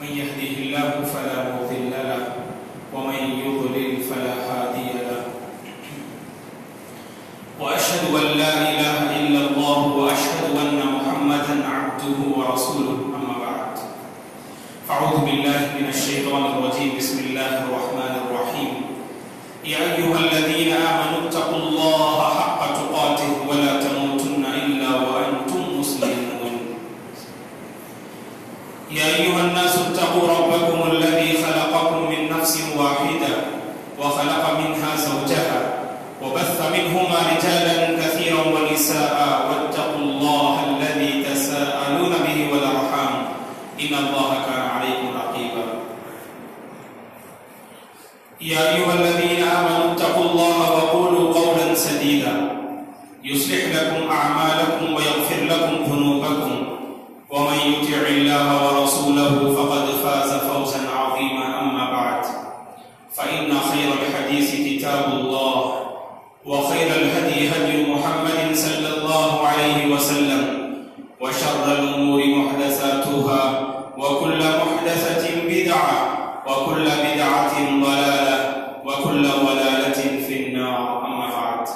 من يهده الله فلا مضل له ومن يضلل فلا هادي له وأشهد أن لا إله إلا الله وأشهد أن محمدا عبده ورسوله أما بعد فأعوذ بالله من الشيطان الرجيم بسم الله الرحمن الرحيم يا أيها الذين آمنوا اتقوا الله حق تقاته ولا تموتن إلا وأنتم مسلمون يا أيها الناس اتقوا ربكم الذي خلقكم من نفس واحدة وخلق منها زوجها وبث منهما رجالا كثيرا ونساء واتقوا الله الذي تساءلون به والأرحام إن الله كان عليكم رقيبا يا أيها الذين آمنوا اتقوا الله وقولوا قولا سديدا يصلح لكم أعمالكم ويغفر لكم ذنوبكم ومن يطع الله ورسوله فقد فاز فوزا عظيما أما بعد فإن خير الحديث كتاب الله وخير الهدي هدي محمد صلى الله عليه وسلم وشر الأمور محدثاتها وكل محدثة بدعة وكل بدعة ضلالة وكل ضلالة في النار أما بعد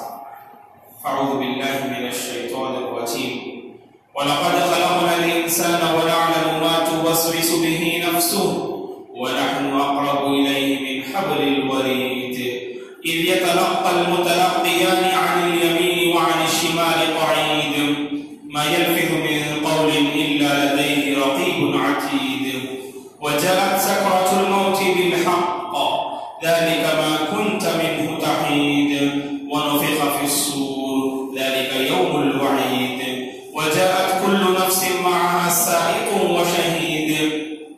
أعوذ بالله من الشيطان الرجيم ولقد خلقنا الإنسان ونعلم ما توسوس به نفسه ونحن أقرب إليه من حبل الوريد إذ يتلقى المتلقيان عن اليمين وعن الشمال قعيد ما يلفظ من قول إلا لديه رقيب عتيد وجاءت سكرة الموت بالحق ذلك ما كنت منه تحيد ونفخ في الصور ذلك يوم الوعيد وجاءت كل نفس معها سائق وشهيد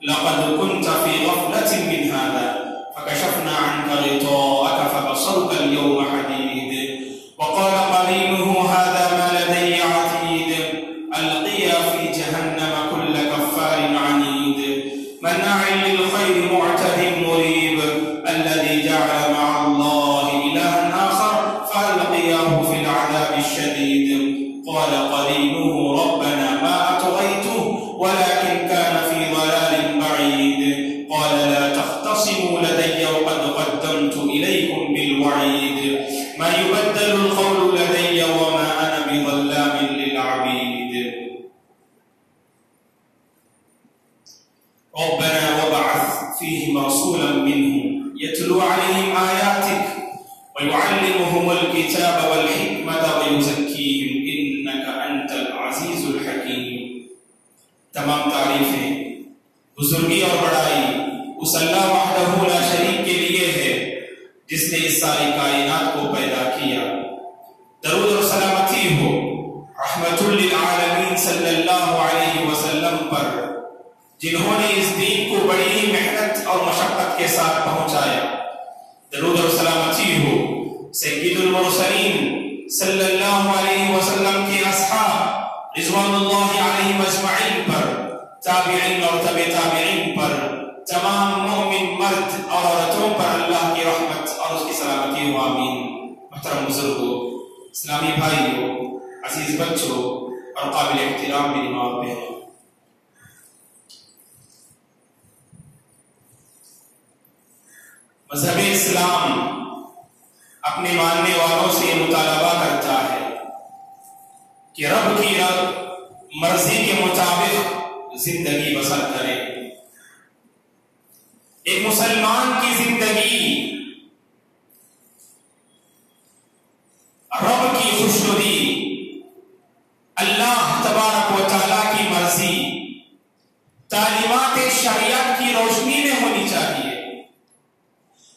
لقد كنت في غفلة من هذا فكشفنا عنك غطاءك فبصرك اليوم حديد وقال قرينه هذا ما لدي عتيد ألقيا في جهنم كل كفار عنيد مناع للخير معتد مريب الذي جعل مع الله إلها آخر فألقياه في العذاب الشديد قال قرينه ربنا ما أطغيته ولكن كان في ضلال بعيد قال لا تختصموا لدي وقد قدمت إليكم بالوعيد ما يبدل القول لدي وما أنا بظلام للعبيد ربنا وبعث فيهم رسولا منهم يتلو عليهم آياتك ويعلمهم الكتاب والحكمة ويزكيهم إنك أنت العزيز الحكيم تمام تعریفیں بزرگی اور بڑائی اس اللہ وحدہ لا شریک کے لیے ہے جس نے اس ساری کائنات کو پیدا کیا. درود اور سلامتی ہو رحمت للعالمین صلی اللہ علیہ وسلم پر جنہوں نے اس دین کو بڑی ہی محنت اور مشقت کے ساتھ پہنچایا. درود اور سلامتی ہو سید المرسلین صلی اللہ علیہ وسلم کے اصحاب رضوان اللہ علیہ اجمعین پر، تابعین اور تبع تابعین پر، تمام مومن مرد اور عورتوں پر اللہ کی رحمت اور اس کی سلامتی ہو آمین. محترم بزرگوں، اسلامی بھائیوں، عزیز بچوں اور قابل احترام میری ماں بہنوں، مذہب اسلام اپنے ماننے والوں سے مطالبہ کرتا ہے کہ رب کی مرضی کے مطابق زندگی بسر کرے. ایک مسلمان کی زندگی رب کی خوشنودی، اللہ تبارک و تعالیٰ کی مرضی، تعلیمات شریعت کی روشنی میں ہونی چاہیے.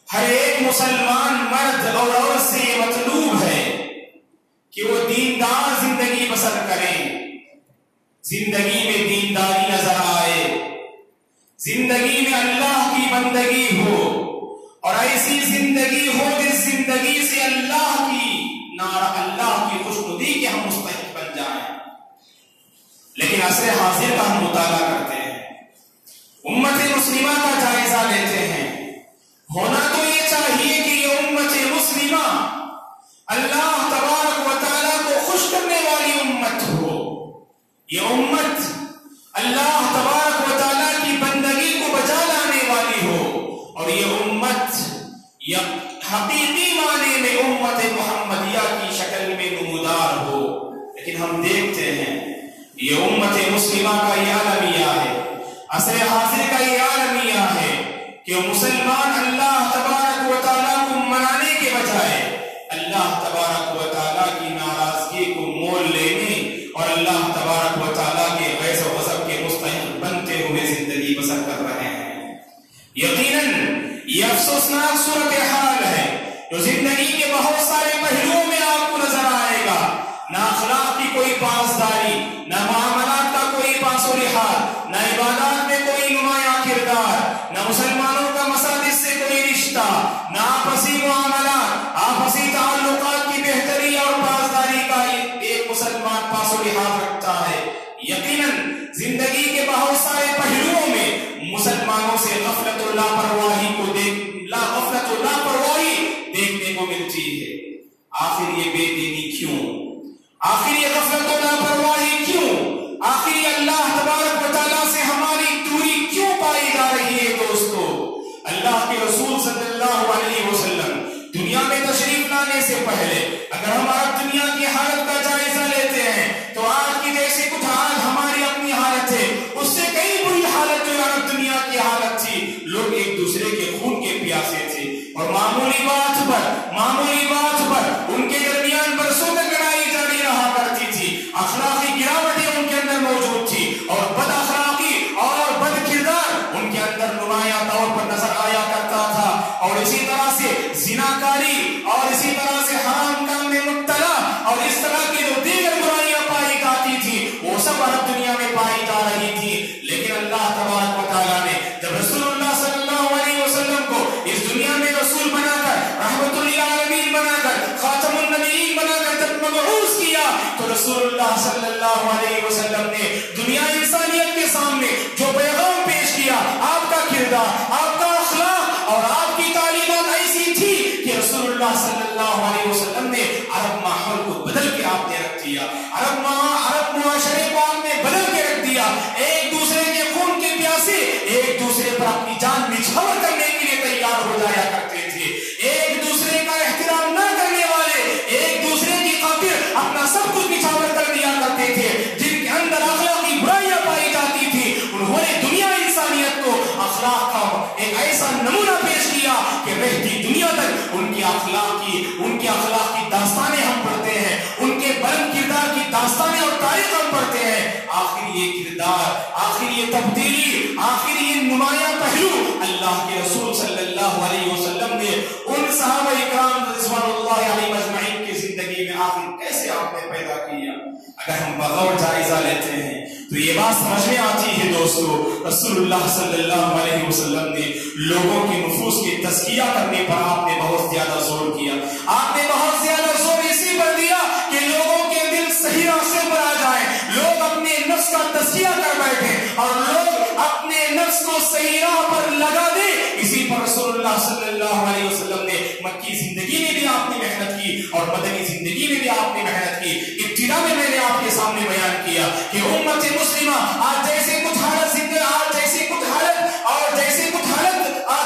ہر ایک مسلمان مرد اور عورت سے یہ مطلوب ہے کہ وہ دیندار زندگی بسر کریں، زندگی میں دینداری نظر آئے، زندگی میں اللہ کی بندگی ہو اور ایسی زندگی ہو جس زندگی سے اللہ کی خوشنودی کے ہم مستحق بن جائیں. لیکن عصر حاضر کا ہم مطالعہ کرتے ہیں، امت مسلمہ کا جائزہ لیتے ہیں. ہونا تو یہ چاہیے کہ یہ امت مسلمہ اللہ تبارک و تعالیٰ کو خوش کرنے والی امت ہو. یہ امت اللہ تبارک و تعالیٰ کی بندگی کو امت یا حقیقی معنی میں امت محمدیہ کی شکل میں نمودار ہو. لیکن ہم دیکھتے ہیں یہ امت مسلمہ کا یہ عالمیہ ہے، عصر حاضر کا یہ عالمیہ ہے کہ مسلمان اللہ تبارک و تعالیٰ کو منانے کے بجائے اللہ تبارک و تعالیٰ کی ناراضگی کو مول لینے اور اللہ تبارک و تعالیٰ کے غیظ و غضب کے مستحق بنتے ہوئے زندگی بسر کر رہے ہیں. یقیناً یہ افسوسناک صورتحال ہے جو زندگی کے بہت سارے پہلوؤں میں آپ کو نظر آئے گا. نہ اخلاق کی کوئی پاسداری، نہ معاملات کا کوئی پاس و لحاظ، نہ عبادات میں کوئی نمایاں کردار، نہ مسلمانوں کا مساجد سے کوئی رشتہ، نہ آپسی معاملات، آپسی تعلقات کی بہتری اور پاسداری کا ایک مسلمان پاس و لحاظ رکھتا ہے. یقیناً زندگی کے بہت سارے پہلوؤں میں مسلمانوں سے غفلت و لاپرواہی دیکھنے کو ملتی ہے. آخر یہ بے دینی کیوں؟ آخر یہ غفلت و لاپرواہی کیوں؟ آخر یہ اللہ تبارک و تعالیٰ سے ہماری دوری کیوں پائی جا رہی ہے؟ دوستو، اللہ کے رسول صلی اللہ علیہ وسلم دنیا میں تشریف لانے سے پہلے اگر ہم عرب دنیا کی حالت کا جائزہ لیتے ہیں تو آج کی جیسے کچھ آج ہماری اپنی حالت ہے، اس سے کئی بری حالت جو عرب دنیا کی حالت تھی. لوگ ایک دوسرے کے خون کے پیاسے تھے اور معمولی بات پر ان کے درمیان برسوں تک لڑائی جاری رہا کرتی تھی. اخلاقی گراوٹیں ان کے اندر موجود تھی اور بد اخلاقی اور بد کردار ان کے اندر نمایاں طور پر نظر آیا کرتا تھا. اور اسی طرح سے زناکاری اور اسی طرح سے حرام کام میں مبتلا اور اس طرح کی جو دیگر برائیاں پائی جاتی تھی وہ سب عرب دنیا میں پائی جا رہی تھی. لیکن اللہ تبارک و تعالیٰ نے جب رسول اللہ صلی اللہ علیہ وسلم کو اس دنیا میں رسول بنا کر، رحمت للعالمین بنا کر، خاتم النبیین بنا کر جب مبعوث کیا تو رسول اللہ صلی اللہ علیہ وسلم نے دنیا انسانیت کے سامنے جو پیغام پیش کیا، آپ کا کردار، آپ کا اخلاق اور آپ کی تعلیمات ایسی تھی کہ رسول اللہ صلی اللہ علیہ وسلم نے عرب ماحول کو بدل کے آپ نے رکھ دیا. عرب معاشرے کو آپ نے بدل کے رکھ دیا. ایک دوسرے کے خون کے پیاسے ایک دوسرے پر اپنی جان نچھاور کرنے کے لیے تیار ہو جایا کرتے تھے. ایک دوسرے کا احترام نہ کرنے والے ایک دوسرے کی خاطر اپنا سب کچھ نچھاور کر دیا کرتے تھے. جن کے اندر اخلاقی برائیاں پائی جاتی تھی انہوں نے دنیا انسانیت کو اخلاق کا ایک ایسا نمونہ پیش کیا کہ رہتی دنیا تک ان کی اخلاق کی داستانیں ہم پڑھتے ہیں، ان کے بلند کردار کی داستانیں اور تاریخ ہم پڑھتے ہیں. آخر یہ کردار، آخر یہ تبدیلی، آخر یہ نمایاں پہلو اللہ کے رسول صلی اللہ علیہ وسلم نے ان صحابہ اکرام رضوان اللہ علیہ اجمعین کی زندگی میں آخر کیسے آپ نے پیدا کیا؟ اگر ہم بغور جائزہ لیتے ہیں تو یہ بات سمجھ میں آتی ہے دوستو، رسول اللہ صلی اللہ علیہ وسلم نے لوگوں کے نفوس کی تزکیہ کرنے پر آپ نے بہت زیادہ زور کیا. آپ نے بہت زیادہ زور اسی پر دیا کہ لوگوں کے دل صحیح راستے پر آ جائیں، لوگ اپنے نفس کا تزکیہ کر بیٹھے اور لوگ اپنے نفس کو صحیح راہ پر لگا دیں. اسی پر رسول اللہ صلی اللہ علیہ وسلم نے مکی زندگی میں بھی آپ نے محنت کی اور مدنی زندگی میں بھی آپ نے محنت کی. ابتدا میں نے آپ کے سامنے بیان کیا کہ امت مسلمہ آج جیسے کچھ حالت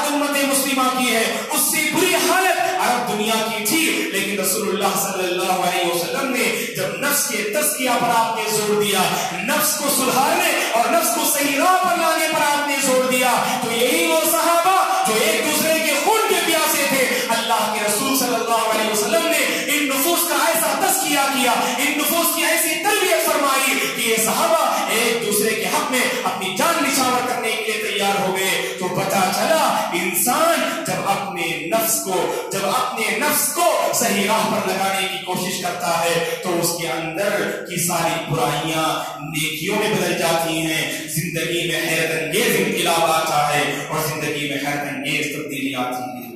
امت مسلمہ کی ہے اس سے بری حالت عرب دنیا کی تھی. لیکن رسول اللہ صلی اللہ علیہ وسلم نے جب نفس کے تزکیہ پر آپ نے زور دیا، نفس کو سدھارنے اور نفس کو صحیح راہ پر لانے پر آپ نے زور دیا، تو یہی وہ صحابہ جو ایک دوسرے کے خون کے پیاسے تھے، اللہ کے رسول صلی اللہ علیہ وسلم نے ان نفوس کا ایسا تزکیہ کیا، ان نفوس کی ایسی تربیت فرمائی کہ یہ صحابہ ایک دوسرے کے حق میں اپنی جان نچھاور کرنے کے لیے تیار ہو گئے. تو پتہ چلا انسان جب اپنے نفس کو صحیح راہ پر لگانے کی کوشش کرتا ہے تو اس کے اندر کی ساری برائیاں نیکیوں میں بدل جاتی ہیں. زندگی میں حیرت انگیز انقلاب آتا ہے اور زندگی میں حیرت انگیز تبدیلی آتی ہے.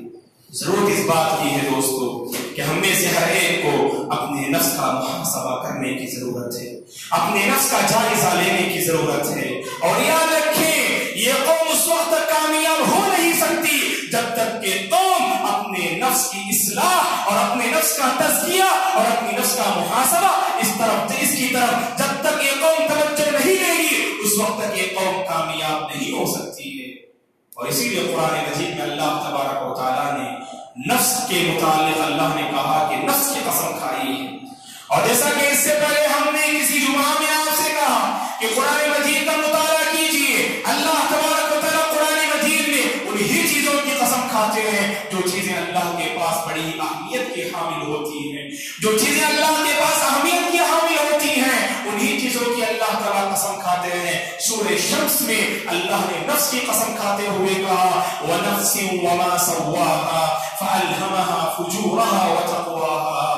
ضرورت اس بات کی ہے دوستو کہ ہم میں سے ہر ایک کو اپنے نفس کا محاسبہ کرنے کی ضرورت ہے، اپنے نفس کا جائزہ لینے کی ضرورت ہے. اور یاد رکھیں یہ قوم اس وقت تک کامیاب ہو نہیں سکتی جب تک کہ قوم اپنے نفس کی اصلاح اور اپنے نفس کا تزکیہ اور اپنی نفس کا محاسبہ اس کی طرف جب تک یہ قوم توجہ نہیں دے گی اس وقت تک یہ قوم کامیاب نہیں ہو سکتی ہے. اور اسی لیے قرآن مجید میں اللہ تبارک و تعالیٰ نے نفس کے متعلق اللہ نے کہا کہ نفس کی قسم کھائی ہے. اور جیسا کہ اس سے پہلے ہم نے کسی جمعہ میں آپ سے کہا کہ قرآن مجید کا مطالعہ کیجئے. اللہ تبارک و تعالیٰ قرآن مجید میں انہی چیزوں کی قسم کھاتے ہیں جو چیزیں اللہ کے پاس بڑی اہمیت کی حامل ہوتی ہیں. جو چیزیں اللہ کے پاس اہمیت کی حامل ہوتی ہیں انہی چیزوں کی اللہ تعالیٰ قسم کھاتے ہیں. سورہ شمس میں اللہ نے نفس کی قسم کھاتے ہوئے کہا وَنَفْسٍ وَمَا سَوَّاهَا فَأَلْهَمَهَا فُجُورَهَا وَتَقْوَاهَا.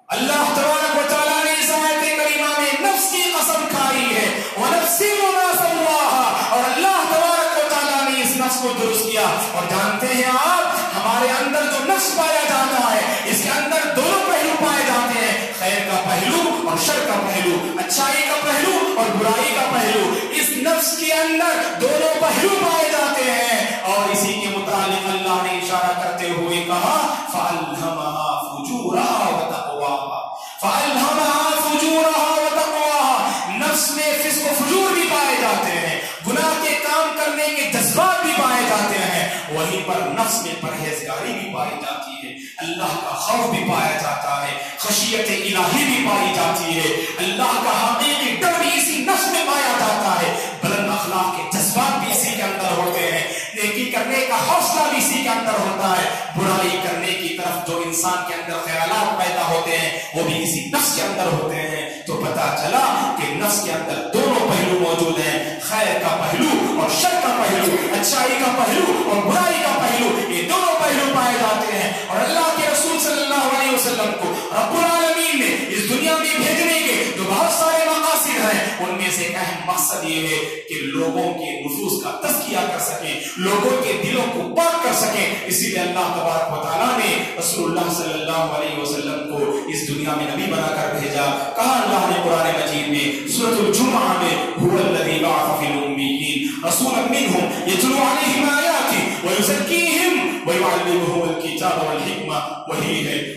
اللہ تبارک و تعالیٰ نے اس آیت کریمہ میں نفس کی قسم کھائی ہے وَنَفْسٍ وَمَا سَوَّاهَا. اور اللہ تبارک و تعالیٰ نے اس نفس کو درست کیا. اور جانتے ہیں آپ ہمارے اندر جو نفس پایا جاتا ہے اس کے اندر دونوں پہلو پائے جاتے ہیں, خیر کا پہلو اور شر کا پہلو, اچھائی کا پہلو اور برائی کا پہلو. اس نفس کے اندر دونوں پہلو پائے جاتے ہیں. اور اسی کے متعلق اللہ نے اشارہ کرتے ہوئے کہا فَأَلْهَمَهَا فُجُورَهَا وَتَقْوَاهَا. فَأَلْهَمَهَا فُجُورَهَا وَتَقْوَاهَا. نفس میں فسق و فجور بھی پائے جاتے ہیں, گناہ کے کام کرنے کے جذبات بھی پائے جاتے ہیں, وہیں پر نفس میں پرہیزگاری بھی پائی جاتی ہے, اللہ کا خوف بھی پایا جاتا ہے, خشیت الہی بھی پائی جاتی ہے, اللہ کا حقیقی ڈر بھی اسی نفس میں پایا جاتا ہے, بلند اخلاق کے جذبات بھی اسی کے اندر ہوتے ہیں, نیکی کرنے کا حوصلہ بھی اسی کے اندر ہوتا ہے, برائی کرنے کی طرف جو انسان کے اندر خیالات پیدا ہوتے ہیں وہ بھی اسی نفس کے اندر ہوتے ہیں. تو پتا چلا کہ نفس کے اندر دونوں پہلو موجود ہیں, خیر کا پہلو اور شر کا پہلو, اچھائی کا پہلو اور برائی کا پہلو, یہ دونوں پہلو پائے جاتے ہیں. اور اللہ کے رسول صلی اللہ علیہ وسلم کو رب العالمین نے اس دنیا میں بھیجنے کے جو بہت سارے مقاصد ہیں ان میں سے ایک اہم مقصد یہ ہے کہ لوگوں کے نفوس کا تزکیہ کر سکیں, لوگوں کے دلوں کو پاک کر سکیں. اسی لیے اللہ تبارک و تعالیٰ نے رسول اللہ صلی اللہ علیہ وسلم کو اس دنیا میں نبی بنا کر بھیجا. کہا اللہ نے قرآن مجید میں سورۃ الجمعہ میں هو الذی بعث فی الأمیین رسولا منهم یتلو علیہم آیاتہ ویزکیہم ویعلمہم الکتاب والحکمہ.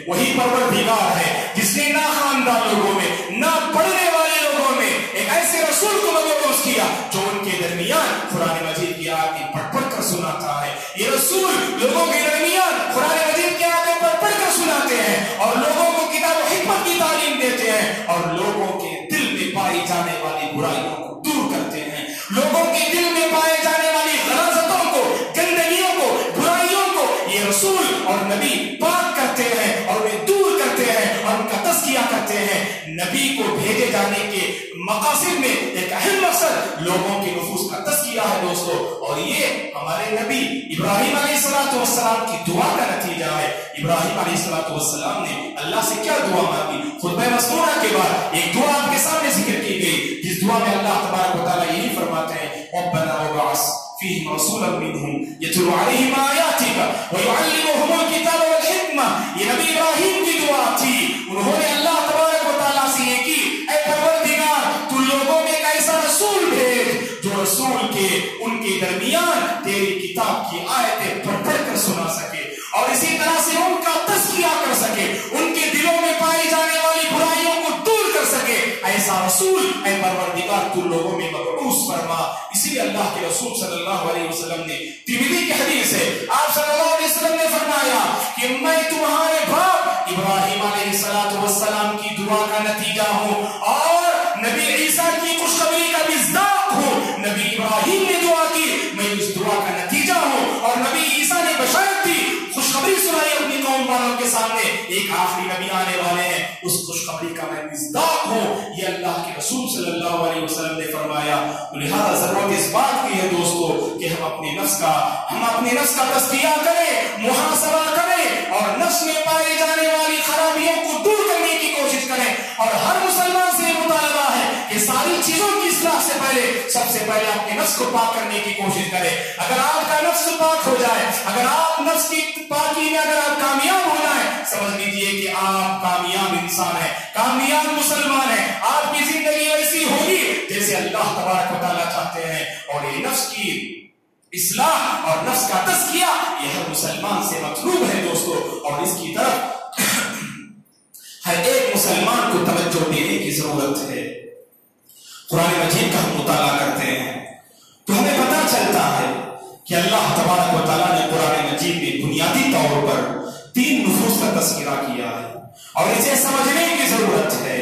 وہی پروردگار ہے جس نے نہ خواندہ لوگوں میں نہ پڑھنے والے لوگوں میں ایک ایسے رسول کو مبعوث کیا جو ان کے درمیان قرآن مجید کی آیتیں پڑھ پڑھ کر سناتا ہے. یہ رسول لوگوں کے درمیان قرآن مجید کی آیتیں پڑھ پڑھ کر سناتے ہیں اور لوگوں کو کتاب و حکمت کی تعلیم دیتے ہیں اور لوگوں کے دل میں پائی جانے والی برائیوں کو دور کرتے ہیں, لوگوں کے دل میں پائے جانے والی غلاظتوں کو, گندگیوں کو, برائیوں کو یہ رسول اور نبی پاک کرتے ہیں اور انہیں دور کرتے ہیں اور ان کا تزکیہ کرتے ہیں. نبی کو بھیجے جانے کے مقاصد میں ایک اہم مقصد لوگوں کے نفوس کا تزکیہ ہے دوستو. اور یہ ہمارے نبی ابراہیم علیہ السلام کی دعا کا نتیجہ ہے. ابراہیم علیہ السلام نے اللہ سے کیا دعا مانگی؟ خطبہ مسنونہ کے بعد ایک دعا آپ کے سامنے ذکر کی گئی جس دعا میں اللہ تبارک و تعالیٰ یہی فرماتے ہیں ربنا وابعث فیہم رسولا منہم یتلو علیہم آیاتک ویعلمہم الکتاب والحکمہ. یہ نبی ابراہیم کی دعا تھی. انہوں نے اللہ تبارک و تعالیٰ سے یہ کی اے پروردگار تو لوگوں میں ایک ایسا رسول بھیج جو رسول کے ان کے درمیان تیری کتاب کی آیتیں پڑھ پڑھ کر سنا سکے اور اسی طرح سے ان کا تزکیہ کر سکے, ان کے دلوں میں پائی جانے والی برائیوں کو دور کر سکے. ایسا رسول اے پروردگار تو لوگوں میں مبعوث فرما. اسی لیے اللہ کے رسول صلی اللہ علیہ وسلم نے ترمذی کی حدیث ہے آپ صلی اللہ علیہ وسلم نے فرمایا کہ میں تمہارے باپ ابراہیم علیہ السلام کی دعا کا نتیجہ ہوں اور نبی عیسیٰ کی خوشخبری کا مصداق ہوں. نبی ابراہیم نے دعا کی, میں اس دعا کا نتیجہ ہوں. اور نبی عیسیٰ نے بشارت دی, خوشخبری سنائی اپنی قوم والوں کے سامنے, ایک آخری نبی آنے والے ہیں, اس خوشخبری کا میں مصداق ہوں. یہ اللہ کے رسول صلی اللہ علیہ وسلم نے فرمایا. لہذا ضرورت اس بات کی ہے دوستو کہ ہم اپنے نفس کا تزکیہ کریں, محاسبہ کریں اور نفس میں پائی جانے والی خرابیوں کو دور کرنے کی کوشش کریں. اور ہر مسلمان سے مطالبہ ہے کہ ساری چیزوں کی اصلاح سے پہلے سب سے پہلے اپنے نفس کو پاک کرنے کی کوشش کریں. اگر آپ کا نفس پاک ہو جائے, اگر آپ نفس کی پاکی میں اگر آپ کامیاب ہو جائیں, سمجھ لیجئے کہ آپ کامیاب انسان ہیں, کامیاب مسلمان ہیں. آپ کی زندگی ایسی ہوگی جیسے اللہ تبارک و تعالیٰ چاہتے ہیں. اور یہ نفس کی اصلاح اور نفس کا تزکیہ یہ ہر مسلمان سے مطلوب ہے دوستو. اور اس کی طرف ہر ایک مسلمان کو توجہ دینے کی ضرورت ہے. قرآن مجید کا ہم مطالعہ کرتے ہیں تو ہمیں پتہ چلتا ہے کہ اللہ تبارک و تعالیٰ نے قرآن مجید میں بنیادی طور پر 3 نفوس کا تذکرہ کیا ہے اور اسے سمجھنے کی ضرورت ہے.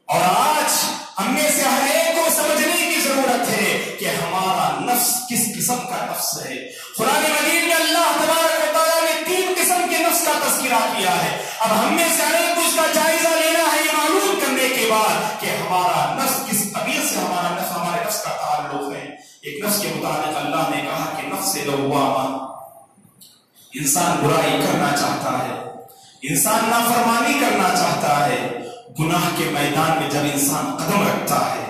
اور آج ہم میں سے ہر ایک کو سمجھنے کی ضرورت ہے کہ ہمارا نفس کس قسم کا نفس ہے. قرآن مجید میں اللہ تبارک و تعالیٰ نے 3 قسم کے نفس کا تذکرہ کیا ہے. اب ہم میں سے ہر ایک کو اس کا جائزہ لینا ہے یہ معلوم کرنے کے بعد کہ ہمارا نفس کس طبیعت سے ہمارے نفس کا تعلق ہے. ایک نفس کے مطابق اللہ نے کہا کہ نفس لوامہ، انسان برائی کرنا چاہتا ہے، انسان نافرمانی کرنا چاہتا ہے. گناہ کے میدان میں جب انسان قدم رکھتا ہے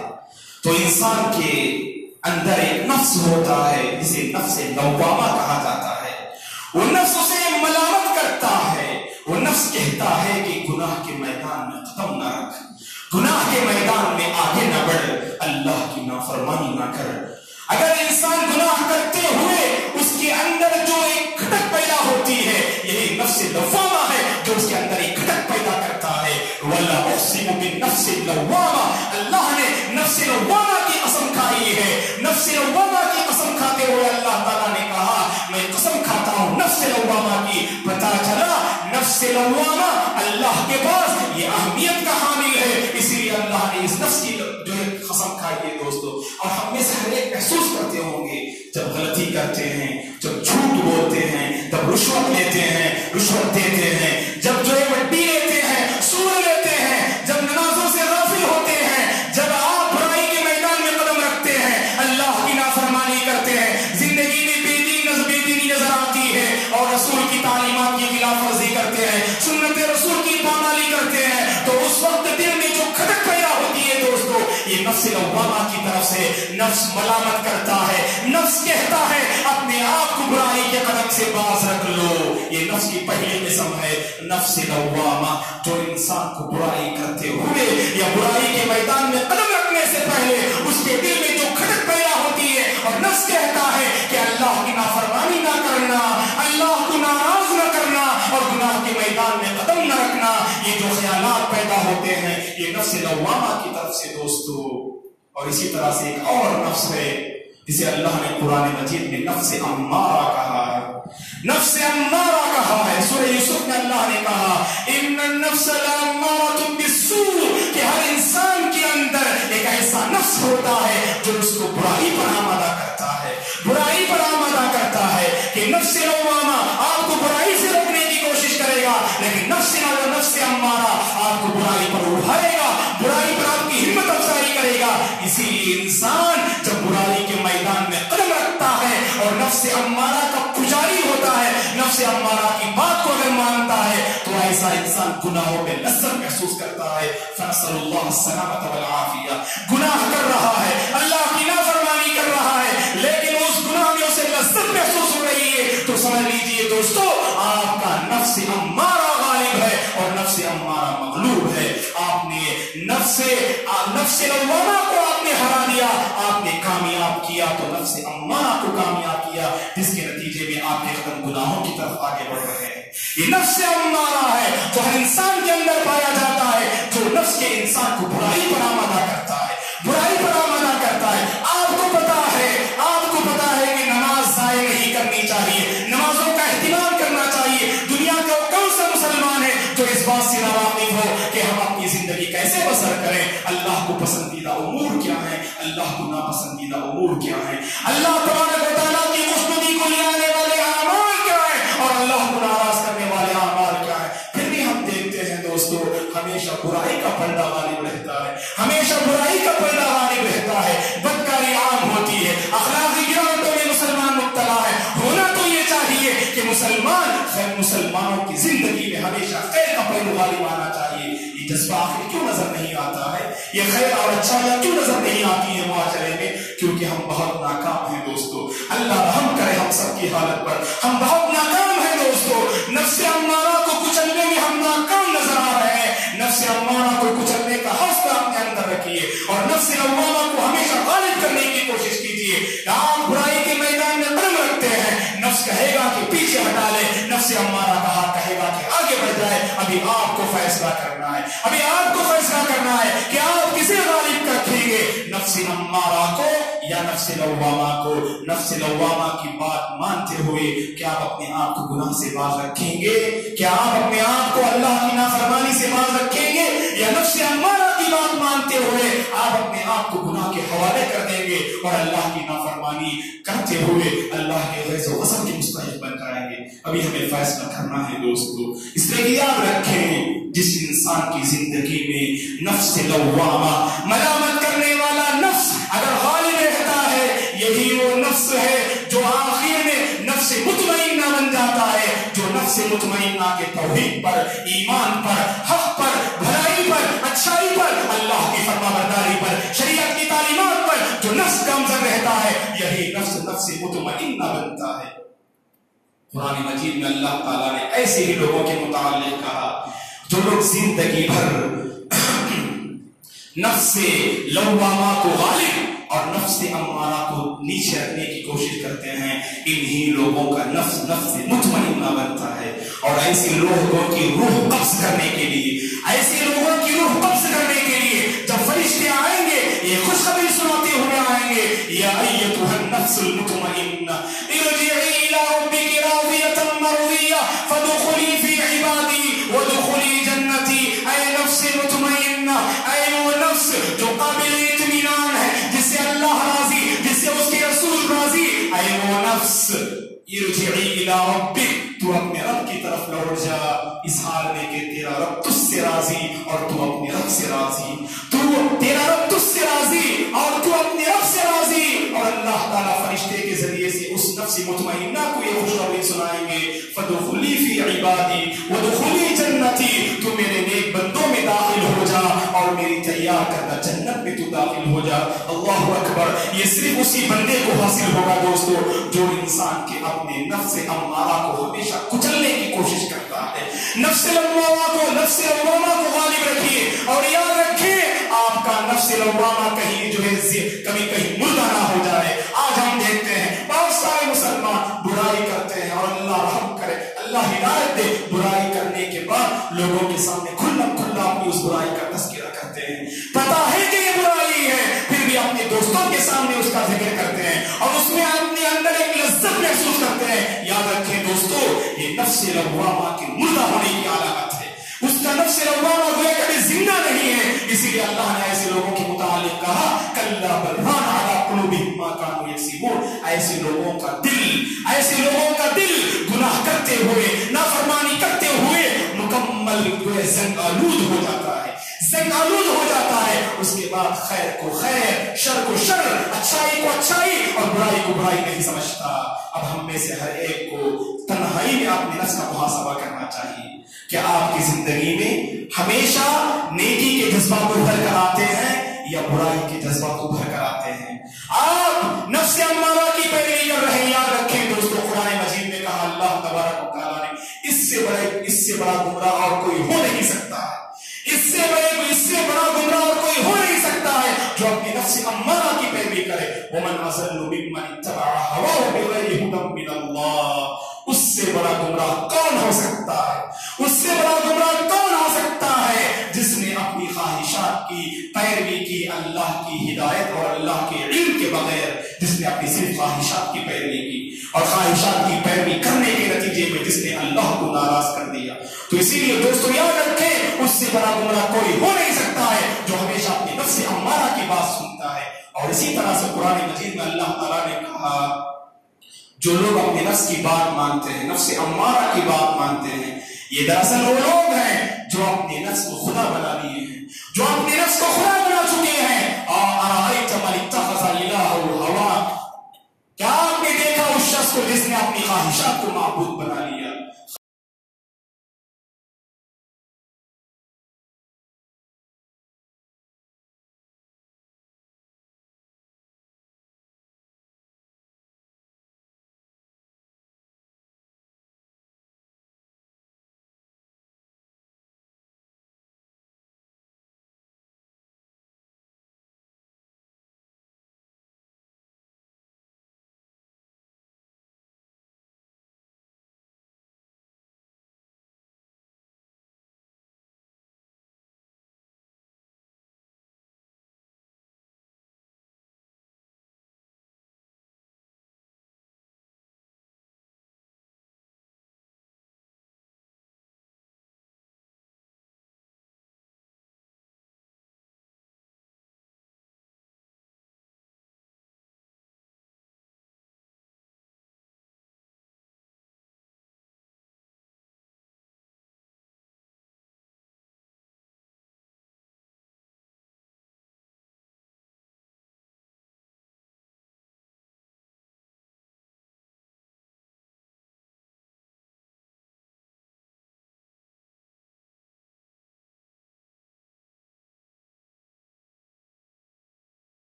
تو انسان کے اندر ایک نفس ہوتا ہے جسے نفس لوامہ کہا جاتا ہے. وہ نفس اسے ملامت کرتا ہے، وہ نفس کہتا ہے کہ گناہ کے میدان میں قدم نہ رکھ، گناہ کے میدان میں آگے نہ بڑھ، اللہ کی نافرمانی نہ کر. اگر انسان گناہ کرتے ہوئے اس کے اندر جو ایک کھٹک پیدا ہوتی ہے، یہی نفس لوامہ ہے جو اس کے اندر ایک کھٹک پیدا کرتا ہے. وَلَا أُقْسِمُ بِالنَّفْسِ اللَّوَّامَةِ، اللہ نے نفس لوامہ کی قسم کھائی ہے. نفس لوامہ کی قسم کھاتے ہوئے اللہ تعالیٰ نے کہا میں قسم کھاتا ہوں نفس لوامہ کی. پتہ چلا نفس لوامہ اللہ کے پاس یہ اہمیت کا حامل ہے، اسی لیے اللہ نے اس نفس کی جو ہے قسم کھائی ہے دوستو. اور ہم میں سے ہر ایک محسوس کرتے ہوں گے جب غلطی کرتے ہیں، جب جھوٹ بولتے ہیں، جب رشوت لیتے ہیں، رشوت دیتے ہیں، جب جو ہے وڈی لیتے ہیں، سود لیتے ہیں، جب نمازوں سے غافل ہوتے ہیں، جب آپ برائی کے میدان میں قدم رکھتے ہیں، اللہ کی نافرمانی کرتے ہیں، زندگی میں بے دینی نظر آتی ہے اور رسول کی تعلیمات کی خلاف ورزی کرتے ہیں، سنت رسول کی پامالی کرتے ہیں، تو اس وقت دل میں جو کھٹک پیدا ہوتی ہے دوستو، یہ نفس لوامہ کی طرف سے نفس ملامت کرتا ہے. نفس کہتا ہے اپنے آپ کو برائی کے قدم سے باز رکھ لو. یہ نفس کی پہلی قسم ہے نفس لوامہ، جو انسان کو برائی کرتے ہوئے یا برائی کے میدان میں قدم رکھنے سے پہلے اس کے دل میں جو کھٹک پیدا ہوتی ہے اور نفس کہتا ہے کہ اللہ کی نافرمانی نہ کرنا، اللہ کو ناراض نہ کرنا اور گناہ کے میدان میں قدم نہ رکھنا. یہ جو خیالات پیدا ہوتے ہیں یہ نفس لوامہ کی طرف سے دوستو. اور اسی طرح سے ایک اور نفس ہے جسے اللہ نے قرآن مجید میں نفس امارہ کہا ہے. نفس امارہ کہا ہے. سورہ یوسف میں اللہ نے کہا ان النفس لامارۃ بالسوء، کہ ہر انسان کے اندر ایک ایسا نفس ہوتا ہے جو اس کو برائی پر آمادہ کرتا ہے، برائی پر آمادہ کرتا ہے. کہ نفس لوامہ آپ کو برائی سے روکنے کی کوشش کرے گا، لیکن نفس امارہ آپ کو برائی پر اٹھائے گا، برائی پر آپ کی ہمت افزائی کرے گا. اسی لیے انسان جب برائی کے میدان میں قدم رکھتا ہے اور نفس امارہ کا پجاری ہوتا ہے، نفس امارہ کی بات کو اگر مانتا ہے تو ایسا انسان گناہوں میں لذت محسوس کرتا ہے. فنسأل اللہ السلامۃ والعافیہ. گناہ کر رہا ہے، اللہ کی نافرمانی کر رہا ہے، لیکن اس گناہ میں اسے لذت محسوس ہو رہی ہے، تو سمجھ لیجیے دوستو آپ کا نفس امارہ غالب ہے اور نفس امارہ مغلوب ہے. آپ نے نفس لوامہ کو آپ نے ہرا دیا، آپ نے کامیاب کیا تو نفس امارہ کو کامیاب کیا، جس کے نتیجے میں آپ کے قدم گناہوں کی طرف آگے بڑھ رہے ہیں. یہ نفس امارہ ہے جو ہر انسان کے اندر پایا جاتا ہے، جو نفس کے انسان کو برائی پر آمادہ کرتا ہے، برائی پر آمادہ کرتا ہے. آپ کو پتا ہے کہ نماز ضائع نہیں کرنی چاہیے، نمازوں کا اہتمام کرنا چاہیے. دنیا کا کون سا مسلمان ہے جو اس بات سے ناواقف ہو کہ ہم اپنی زندگی کیسے بسر کریں، اللہ کو پسندیدہ امور کیا ہیں، اللہ کو ناپسندیدہ امور کیا ہیں، اللہ تبارک و تعالیٰ کی خوشنودی کو لے آنے والے اعمال کیا ہیں اور اللہ کو ناراض کرنے والے اعمال کیا ہیں. پھر بھی ہم دیکھتے ہیں دوستو ہمیشہ برائی کا پلڑا غالب رہتا ہے، ہمیشہ برائی کا پلڑا غالب رہتا ہے، بدکاری عام ہوتی ہے، اخلاقی گراوٹوں میں مسلمان مبتلا ہے. ہونا تو یہ چاہیے کہ مسلمانوں کی زندگی میں ہمیشہ خیر کا پہلو غالب آنا چاہیے. یہ جذبہ آخر کیوں نظر نہیں آتا ہے، یہ خیر اور اچھائیاں کیوں نظر نہیں آتی ہیں معاشرے میں؟ کیونکہ ہم بہت ناکام ہیں دوستو. اللہ رحم کرے ہم سب کی حالت پر، ہم بہت ناکام ہیں دوستو. نفس امارہ کو کچلنے میں ہم ناکام نظر آ رہے ہیں. نفس امارہ کو کچلنے کا حوصلہ اپنے اندر رکھیے اور نفس لوامہ کو ہمیشہ غالب کرنے کی کوشش کیجیے. آپ برائی کے میدان میں قدم رکھتے ہیں، نفس کہے گا کہ پیچھے ہٹا لے، نفس امارہ کا ہاتھ کہے گا کہ آگے بڑھ جائے. ابھی آپ کو فیصلہ کرنا ہے، ابھی آپ کو فیصلہ کرنا ہے کہ آپ کسے غالب رکھیں گے، نفس امارہ کو یا نفس لوامہ کو نفس لوامہ کی بات مانتے ہوئے کیا آپ اپنے آپ کو گناہ سے باز رکھیں گے؟ کیا آپ اپنے آپ کو اللہ کی نافرمانی سے باز رکھیں گے؟ یا نفس امارہ کی بات مانتے ہوئے آپ اپنے آپ کو گناہ کے حوالے کر دیں گے اور اللہ کی نافرمانی کرتے ہوئے اللہ کے غیظ و غضب کے مستحق بن جائیں گے؟ ابھی ہمیں فیصلہ کرنا ہے دوستو. اس لیے یاد رکھیں جس انسان کی زندگی میں نفس لوامہ ملامت کرنے والا نفس اگر غالب رہتا ہے یہی وہ نفس ہے جو آخر میں نفس مطمئنہ بن جاتا ہے، جو نفس مطمئنہ کے توحید پر، ایمان پر، حق پر، بھلائی پر، اچھائی پر، اللہ کی فرما برداری پر، شریعت کی تعلیمات پر جو نفس گامزن رہتا ہے یہی نفس مطمئنہ بنتا ہے. قرآن مجید میں اللہ تعالیٰ نے ایسے ہی لوگوں کے متعلق کہا جو لوگ زندگی بھر نفس لوامہ کو غالب اور نفس امارہ کو نیچے رکھنے کی کوشش کرتے ہیں، انہی لوگوں کا نفس مطمئنہ بنتا ہے. اور ایسے لوگوں کی روح قبض کرنے کے لیے، ایسے لوگوں کی روح قبض کرنے کے لیے جب فرشتے آئیں گے یہ خوشخبری سناتے ہوئے آئیں گے، یا ایتھا النفس المطمئنہ ارجعی الی ربک راضیۃ مرضیہ فادخلی فی عبادی وادخلی جنتی. اے نفس مطمئنہ، اے وہ نفس جو قابل اطمینان ہے، جس سے اللہ راضی، جس سے اس کے رسول راضی، اے وہ نفس ارجعی الی ربک، تو اپنے رب کی طرف لوٹ جا، اس حال میں کہ تیرا رب تجھ سے راضی اور تو اپنے رب سے راضی. تو تیرا رب تجھ سے راضی اور تو اپنے رب سے راضی. اور اللہ تعالیٰ فرشتے کے ذریعے سے اس نفس مطمئنہ کو یہ خوشخبری سنائیں گے، فادخلی فی عبادی وادخلی جنتی، تو میرے نیک بندوں میں داخل ہو جا اور میری تیار کردہ جنت میں تو داخل ہو جا. اللہ اکبر. یہ صرف اسی بندے کو حاصل ہوگا دوستو جو انسان کے اپنے نفس امارہ کو ہمیشہ کچلنے کی کوشش کرتا ہے. نفس لوامہ کو غالب رکھیے اور یاد رکھیے آپ کا نفس لوامہ کہیں جو ہے کبھی کہیں مردہ نہ ہو جائے. آج ہم دیکھتے ہیں بہت سارے مسلمان برائی کرتے ہیں اور اللہ رحم کرے، اللہ ہدایت دے، برائی کرنے کے بعد لوگوں کے سامنے کھلا اپنی اس برائی کا تذکرہ کرتے ہیں. پتا ہے کہ یہ برائی ہے پھر بھی اپنے دوستوں کے سامنے اس کا ذکر کرتے ہیں اور اس میں اپنے اندر ایک لذت محسوس کرتے ہیں. یاد رکھیں دوستو یہ نفس لوامہ کے مردہ ہونے کی علامت ہے. اس کا نفس لوامہ گویا کبھی زندہ نہیں ہے. اسی لیے اللہ نے ایسے لوگوں کے متعلق کہا کلا بل ران علی قلوبہم ما کانوا یکسبون. ایسے لوگوں کا دل گناہ کرتے ہوئے، نافرمانی کرتے ہوئے مکمل زنگ آلود ہو جاتا ہے، اس کے بعد خیر کو خیر، شر کو شر، اچھائی کو اچھائی اور برائی کو برائی نہیں سمجھتا. اب ہم میں سے ہر ایک کو تنہائی میں اپنے نفس کا محاسبہ کرنا چاہیے کہ آپ کی زندگی میں ہمیشہ نیکی کے جذبات ابھر کر آتے ہیں یا برائی کے جذبات ابھر کر آتے ہیں. آپ نفس امارہ کی پیروی کر رہے ہیں. یاد رکھیں دوستو قرآن مجید میں کہا اللہ تبارک و تعالیٰ نے اس سے بڑا گمراہ اور کوئی ہو نہیں سکتا ہے. اس سے بڑا گمراہ اور کوئی ہو نہیں سکتا ہے جو اپنی نفس امارہ کی پیروی کرے. ومن اضل ممن اتبع هواه بغیر هدى من اللہ. اس سے بڑا گمراہ کون ہو سکتا ہے؟ جس نے اپنی خواہشات کی پیروی کی اللہ کی ہدایت اور اللہ کے علم کے بغیر، جس نے اپنی صرف خواہشات کی پیروی کی اور خواہشات کی پیروی کرنے کے نتیجے میں جس نے اللہ کو ناراض کر دیا. تو اسی لیے دوستو یاد رکھیں اس سے بڑا گمراہ کوئی ہو نہیں سکتا ہے جو ہمیشہ اپنی نفس امارہ کی بات سنتا ہے. اور اسی طرح سے قرآن مجید میں اللہ تعالیٰ نے کہا جو لوگ اپنے نفس کی بات مانتے ہیں، نفس امارہ کی بات مانتے ہیں، یہ دراصل وہ لوگ ہیں جو اپنے نفس کو خدا بنا لیے ہیں، جو اپنے نفس کو خدا بنا چکے ہیں. أَرَأَيْتَ مَنِ اتَّخَذَ إِلَٰهَهُ هَوَاهُ. کیا آپ نے دیکھا اس شخص کو جس نے اپنی خواہشات کو معبود بنا لیا؟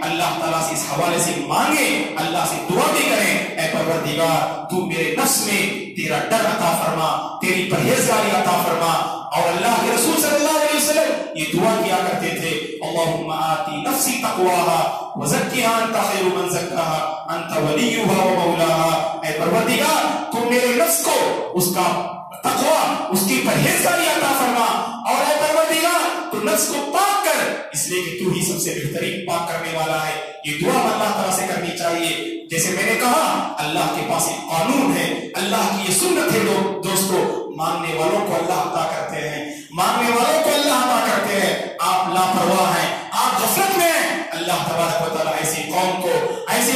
اللہ تعالیٰ سے اس حوالے سے مانگیں، اللہ سے دعا بھی کریں، اے پروردگار تو میرے نفس میں تیرا ڈر عطا فرما، تیری پرہیزگاری عطا فرما۔ اور اللہ کے رسول صلی اللہ علیہ وسلم یہ دعا کیا کرتے تھے، اللہم آتی نفسی تقواها وزکیہا انت خیر من زکاہا انت ولیہا ومولاہا۔ اے پروردگار تو میرے نفس کو اس کا تقوی، اس کی پرہیزگاری عطا فرما، اور اے پروردگار تو نفس کو پاک کر، اس لیے کہ تو ہی سب سے بہترین پاک کرنے والا ہے۔ یہ دعا اللہ تعالیٰ سے کرنی چاہیے۔ جیسے میں نے کہا اللہ کے پاس ایک قانون ہے، اللہ کی یہ سنت ہے دوستو، ماننے والوں کو اللہ عطا کرتے ہیں، ماننے والوں کو اللہ عطا کرتے ہیں۔ آپ لاپرواہ ہیں، آپ غفلت میں ہیں، اللہ تبارک و تعالیٰ ایسی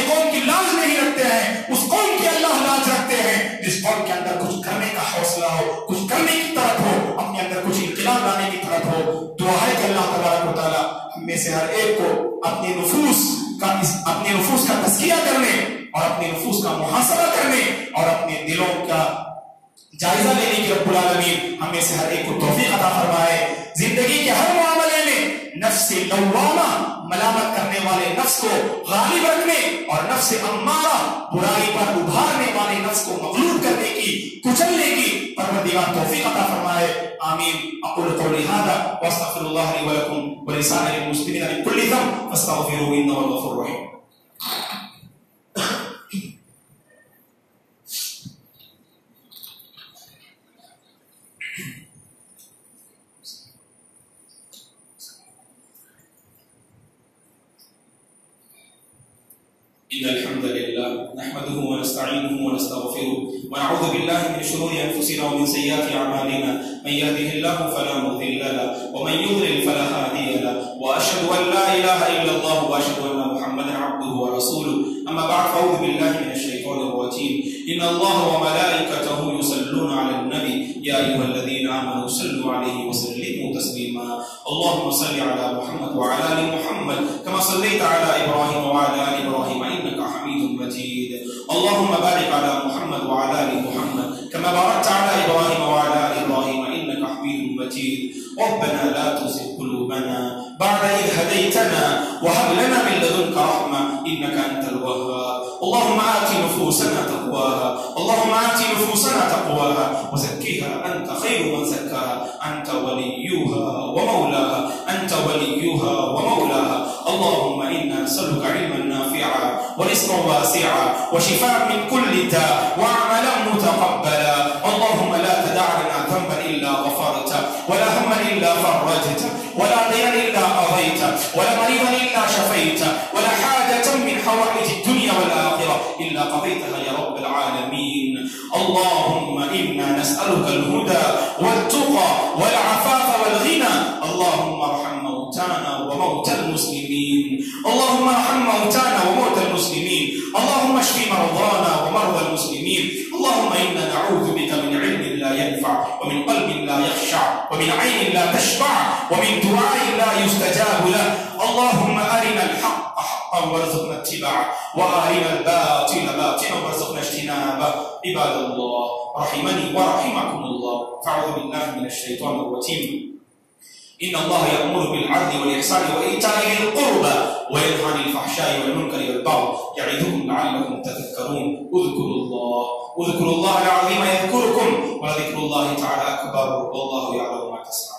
قوم کی لاج نہیں رکھتے ہیں، اس قوم کی اللہ لاج رکھتے ہیں جس قوم کے اندر کچھ کرنے کا حوصلہ ہو، کچھ کرنے کی طرف ہو، اپنے اندر کچھ انقلاب لانے کی طرف ہو۔ دعا ہے کہ اللہ تبارک و تعالیٰ ہم میں سے ہر ایک کو اپنے نفوس کا تزکیہ کرنے اور اپنے نفوس کا محاسبہ کرنے اور اپنے دلوں کا جائزہ لینے کی رب العالمین ہم میں سے ہر ایک کو توفیق عطا فرمائے۔ زندگی کے ہر معاملے میں نفس لوامہ، ملامت کرنے والے نفس کو غالب رکھنے، اور نفس امارہ، برائی پر ابھارنے والے نفس کو مغلوب کرنے کی، کچلنے کی پروردگار توفیق عطا فرمائے۔ آمین۔ اقول قولی ھذا واستغفر اللہ لی ولکم ولسائر المسلمین من کل ذنب فاستغفروہ انہ هو الغفور الرحیم۔ إن الحمد لله نحمده ونستعينه ونستغفره ونعوذ بالله من شرور أنفسنا ومن سيئات أعمالنا، من يهده الله فلا مضل له ومن يضلل فلا هادي له، وأشهد أن لا إله إلا الله وأشهد أن محمدا عبده ورسوله، أما بعد فأعوذ بالله من الشيطان الرجيم، إن الله وملائكته يصلون على النبي يا أيها الذين آمنوا صلوا عليه وسلموا تسليما، اللهم صل على محمد وعلى آل محمد كما صليت على إبراهيم وعلى آل إبراهيم إنك حميد مجيد، اللهم بارك على محمد وعلى آل محمد كما باركت على إبراهيم وعلى آل إبراهيم إنك حميد مجيد، ربنا لا تزغ قلوبنا بعد إذ هديتنا وهب لنا من لدنك رحمة إنك أنت الوهاب، اللهم آت نفوسنا تقواها، اللهم آت نفوسنا تقواها وزكها أنت خير من زكاها، أنت وليها ومولاها، أنت وليها ومولاها، اللهم إنا نسألك علما نافعا ورزقا واسعا وشفاء من كل داء وعملا متقبلا، اللهم لا تدع لنا ذنبا إلا غفرته ولا هما إلا فرجته ولا دينا إلا قضيته ولا مريضا إلا شفيته ولا حاجة من حوائج الدنيا والآخرة إلا قضيتها يا رب العالمين، اللهم إنا نسألك الهدى والتقى والعفاف والغنى، اللهم ارحم موتانا وموتى المسلمين، اللهم ارحم موتانا وموتى المسلمين، اللهم اشف مرضانا ومرضى المسلمين، اللهم إنا نعوذ بك من علم لا ينفع ومن قلب لا يخشع ومن عين لا تشبع ومن دعاء لا يستجاب له، اللهم أرنا الحق حقا وارزقنا اتباعه وأرنا الباطل باطلا وارزقنا اجتنابه، عباد الله رحمني ورحمكم الله، فاعوذ بالله من الشيطان الرجيم، إن الله يأمر بالعدل والإحسان وإيتاء ذي القربى وينهى عن الفحشاء والمنكر والبغي يعظكم لعلكم تذكرون، اذكروا الله العظيم يذكركم ولذكر الله تعالى أكبر والله يعلم ما تصنعون.